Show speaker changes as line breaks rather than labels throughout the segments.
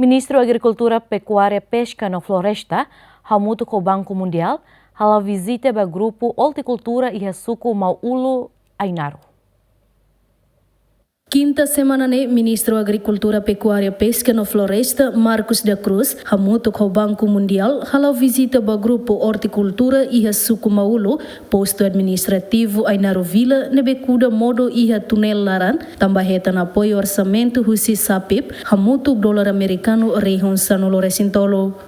Ministro Agricultura, Pecuária, Pesca e Floresta, Hamutu com o Banco Mundial, hala visita ba grupo Horticultura e Suco Maulo Ainaro.
Quinta semana ne Ministro Agricultura, Pecuária, Pesca e Floresta, Marcos da Cruz, hamuto com o Banco Mundial, hala visita ba grupo Horticultura e Suco Maulo, posto administrativo Ainaro Vila, nebe kuda modo iha tunel laran, tambahetan apoio orçamento husi SAPIP, hamutu dolar americano região São Lourenço.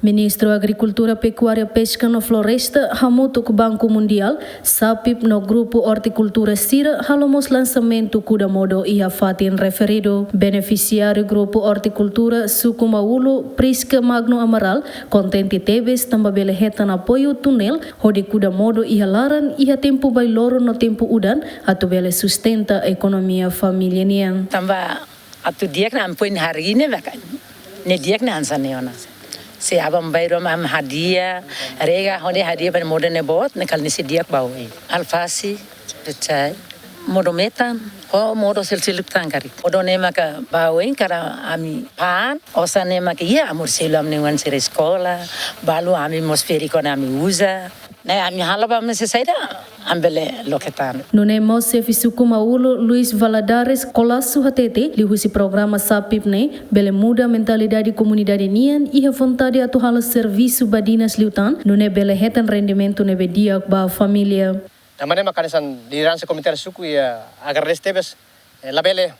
Ministro Agricultura, Pecuária, Pesca e Floresta, hamuto com o Banco Mundial, SAPIP no grupo Horticultura Sira, halamos lançamento kuda modo iha fatin referido. Beneficiário Grupo Horticultura Suco Maulo, Prisca Magno Amaral, contente tebes tambabele hetan apoio tunel, hodi kuda modo iha laran, iha tempo bailoro no tempo udan, atu bele sustenta ekonomia família niang.
Tamba atu diak na ampuin hari ini bahkan, ne diak na ansa neona. Se abam bayro am hadiah, rega hodi hadiah pada modern bot, ne kal nisi diak bawa. Alfasi, percaya. Modo metan, modo silsiluk tangkari. Modo nema ka baweng kara ami pan, osa nema ka iya amur silam nengan sere sekolah, balu ami mosferi kona ami uza. Na ami halaba ami sesaida ambele loketan.
Nune mose Suco Maulo Luis Valadares Colasso hatete lihusi programa SAPIP ne bele muda mentalidade comunidade nian e vontade atu hala serviço badinas liutan, nune bele hetan rendimento nebe diak ba família.
Namanya makanisan di ranse komunitas suku ya agar destebes labele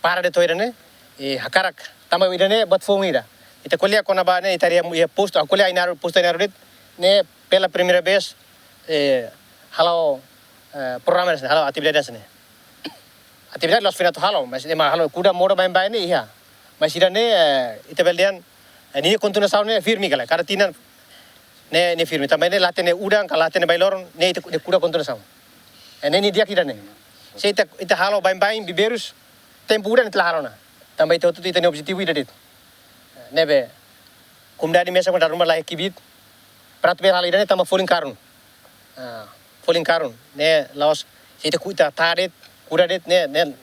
para de toirane hakarak tama widane bat fongira ita kuliah kona ba ne itaria ya posto kuliah inaru posto inaru ne pela primeira vez halo programa halo atividades ne atividade los finato halo mas ema halo kuda modo bain bain ne iya mas irane ita beldian ni kontuna saune firmi kala karatinan ne firme também ne latene udang kala latene bailoron ne ite kuda kontrol sama ne ni dia kira ne se ita halo bain biberus tempo udang itla halona também ite ite ne objetivo ida dit nebe kumdadi mesa kon rumah lah kibit prat ber hal ida ne tamba falling karun ne laos se ite kuita tadet kuda det ne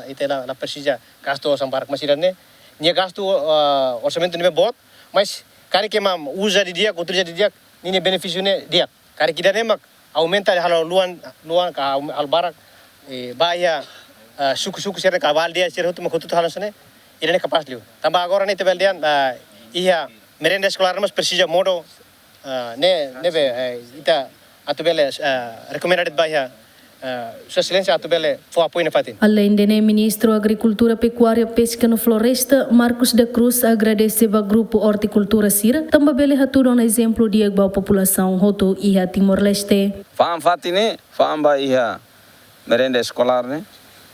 ite la persija gasto sambarak masiran ne gasto orçamento ne bot mas kari que mam usa de dia, cultura de dia, nem benefício ne dia. Kari kita ne mak aumenta halo luan ka albarak bahia suku sere ka val dia sere tu makutu halo sene ira ne kapas liu. Tamba agora ne tebel dian ia merenda escolar mas precisa modo nebe ita atubele recommended bahia sua silêncio atubele for apoio ne fatin.
Além de Ministro Agricultura, Pecuária, Pesca e Floresta, Marcos da Cruz agradece ao Grupo Horticultura Sira, também bele hatu um exemplo de a população hoto iha Timor-Leste.
Fam fatine, fam ba iha merenda escolar ne,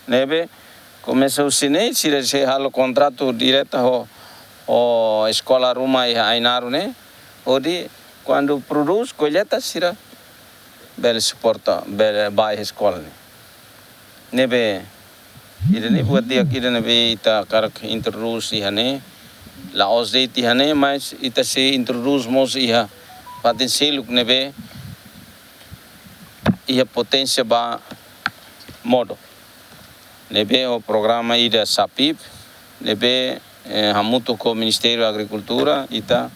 nebe começa o sine, sira se halo contrato direto o escola rumah iha Ainaro ne, odi quando produz colheita sira bele suporta bele baia escola nebe idene buat dia kidene be ita karak introduz ihane la osde ihane mas ita se introduz mos iha paten seluk nebe iha potência ba modo nebe o programa ida SAPIP nebe hamuto com o Ministério da Agricultura ita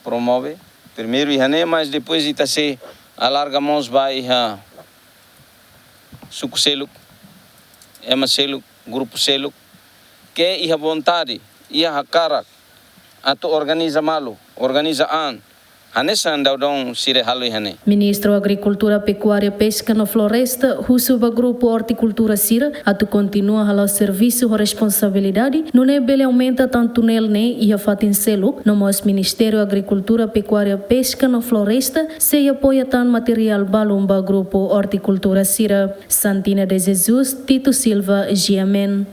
promove primeiro ihane mas depois ita se alargamos vai suku seluk, ema seluk, grupo seluk, que ia vontade, ia hakarak, atau organiza malu, organiza an, hanesa andau sire halu ihane.
Ministro Agricultura, Pecuária, Pesca e Floresta, Husuba Grupo Horticultura Sira, atu continua halau serviço ou responsabilidade, não é bele aumenta tanto nele ne ia fatin selo, nomos Ministério Agricultura, Pecuária, Pesca e Floresta, se apoia tan material balumba Grupo Horticultura Sira. Santina de Jesus, Tito Silva, Giamen.